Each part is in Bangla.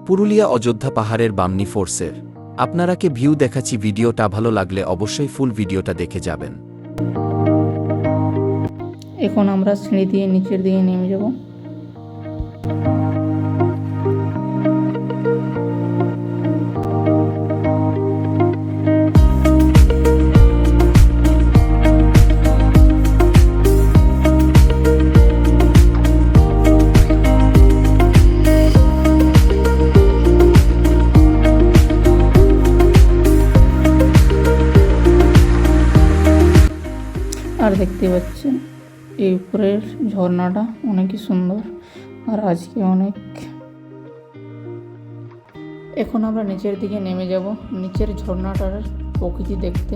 পুরুলিয়া অযোধ্যা পাহাড়ের বামনি ফোর্সের আপনারাকে ভিউ দেখাচ্ছি। ভিডিওটা ভালো লাগলে অবশ্যই ফুল ভিডিওটা দেখে যাবেন। এখন আমরা সিঁড়ি দিয়ে নিচের দিকে নেমে যাব। আর দেখতে পাচ্ছেন এই উপরের ঝর্ণাটা অনেকই সুন্দর, আর আজকে এখন আমরা নিচের দিকে নেমে যাব নিচের ঝর্ণাটার প্রকৃতি দেখতে।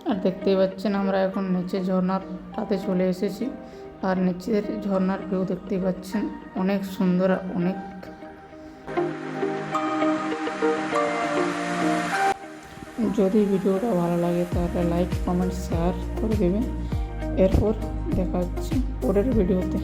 আর দেখতেই পাচ্ছেন আমরা এখন নিচে ঝর্ণাটাতে চলে এসেছি, আর নিচের ঝর্ণার ভিউ দেখতেই পাচ্ছেন অনেক সুন্দর। যদি ভিডিওটা ভালো লাগে তাহলে লাইক কমেন্ট শেয়ার করে দেবেন। এরপর দেখা হচ্ছে পরের ভিডিওতে।